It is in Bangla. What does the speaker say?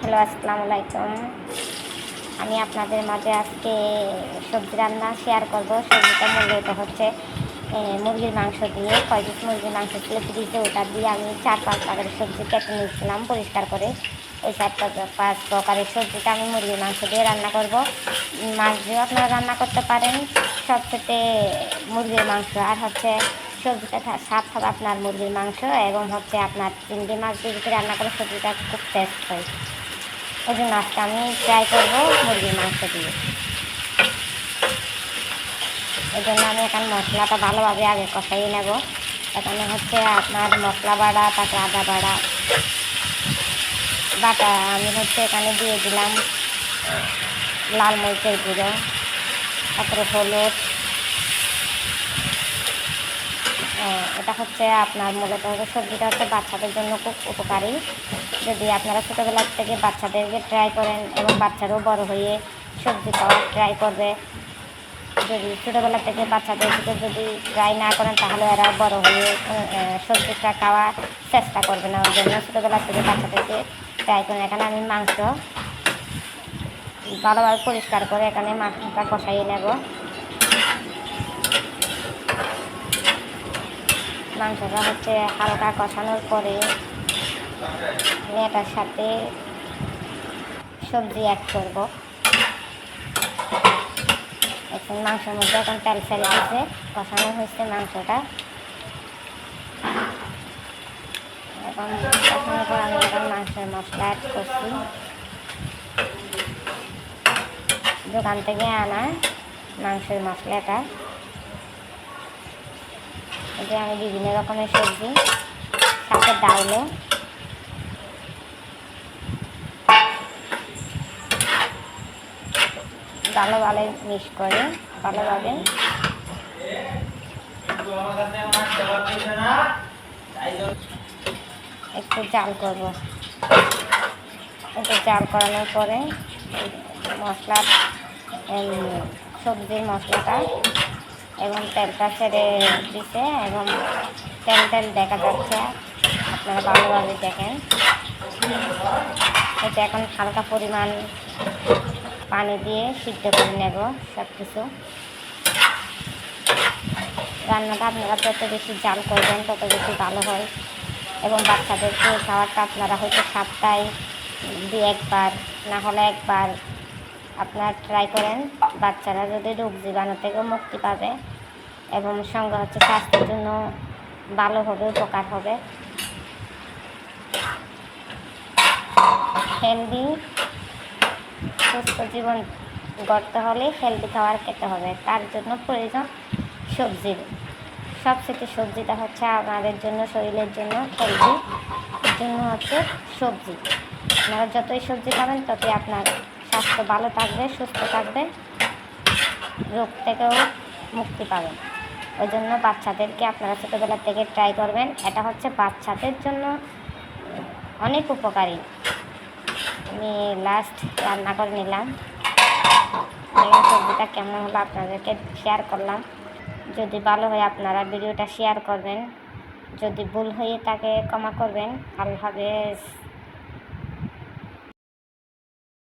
হ্যালো, আসসালামু আলাইকুম। আমি আপনাদের মাঝে আজকে সবজি রান্না শেয়ার করব। সবজিটা মূলত হচ্ছে মুরগির মাংস দিয়ে। কয় পিস মুরগির মাংস ছিল ফ্রিজে, ওটা দিয়ে আমি 4-5 প্রকারের সবজি কেটে নিয়েছিলাম পরিষ্কার করে। ওই 4-5 প্রকারের সবজিটা আমি মুরগির মাংস দিয়ে রান্না করব। মাছ দিয়েও আপনারা রান্না করতে পারেন, সবচেয়ে মুরগির মাংস। আর হচ্ছে সবজিটা স্বাদ হবে আপনার মুরগির মাংস এবং হচ্ছে আপনার চিংড়ি মাছ দিয়ে যদি রান্না করে সবজিটা খুব টেস্ট হয়। ওই জন্য আজকে আমি ট্রাই করবো মুরগির মাংস দিয়ে। এই জন্য আমি এখানে মশলাটা ভালোভাবে আগে কষাইয়ে নেব। এখানে হচ্ছে আপনার মশলা বাটা, তারপরে আদা বাটা আমি হচ্ছে এখানে দিয়ে দিলাম লাল মরিচের গুঁড়ো, তারপরে হলুদ। এটা হচ্ছে আপনার মূলত সবজিটা হচ্ছে বাচ্চাদের জন্য খুব উপকারী। যদি আপনারা ছোটোবেলার থেকে বাচ্চাদেরকে ট্রাই করেন এবং বাচ্চারাও বড় হয়ে সবজি খাওয়ার ট্রাই করবে। যদি ছোটোবেলা থেকে বাচ্চাদেরকে যদি ট্রাই না করেন তাহলে এরা বড় হয়ে সবজিটা খাওয়ার চেষ্টা করবে না। ওই জন্য ছোটোবেলা থেকে বাচ্চাদেরকে ট্রাই করেন। এখানে আমি মাংস ভালোভাবে পরিষ্কার করে এখানে মাংসটা কষাইয়ে নেব। মাংসটা হচ্ছে হালকা কষানোর পরে আমি এটার সাথে সবজি অ্যাড করব। এখন মাংসের মধ্যে এখন তেল ফেলে দিতে কষানো হয়েছে মাংসটা। এখন কষানোর পর আমি এখন মাংসের মশলা অ্যাড করছি। দোকান থেকে আনা মাংসের মশলাটা। এতে আমি বিভিন্ন রকমের সবজি সাথে ডাউলে ভালোভাবে মিক্স করে ভালোভাবে একটু জাল করব। একটু জাল করানোর পরে মশলা সবজির মশলাটা এবং তেলটা ছেড়ে দিছে এবং তেল দেখা যাচ্ছে, আপনারা ভালোভাবে দেখেন। এটা এখন হালকা পরিমাণ পানি দিয়ে সিদ্ধ করে নেব সব কিছু। রান্নাটা আপনারা যত বেশি জাল করবেন তত বেশি ভালো হয় এবং বাচ্চাদেরকে খাওয়াটা আপনারা হয়তো সপ্তাহে 2-1 বার না হলে 1 বার আপনারা ট্রাই করেন। বাচ্চারা যদি রোগ জীবাণু থেকেও মুক্তি পাবে এবং সঙ্গে হচ্ছে স্বাস্থ্যের জন্য ভালো হবে, উপকার হবে। হেলদি সুস্থ জীবন গড়তে হলে হেলদি খাবার খেতে হবে। তার জন্য প্রয়োজন সবজির। সবচেয়ে সবজিটা হচ্ছে আমাদের জন্য, শরীরের জন্য হেলদি। এর জন্য হচ্ছে সবজি। আপনারা যতই সবজি খাবেন ততই আপনার স্বাস্থ্য ভালো থাকবে, সুস্থ থাকবে, রোগ থেকেও মুক্তি পাবেন। ওই জন্য বাচ্চাদেরকে আপনারা ছোটোবেলা থেকে ট্রাই করবেন। এটা হচ্ছে বাচ্চাদের জন্য অনেক উপকারী। আমি লাস্ট রান্না করে নিলাম। সবজিটা কেমন হলো আপনাদেরকে শেয়ার করলাম। যদি ভালো হয় আপনারা ভিডিওটা শেয়ার করবেন, যদি ভুল হয়ে থাকে ক্ষমা করবেন। আল্লাহ হাফেজ।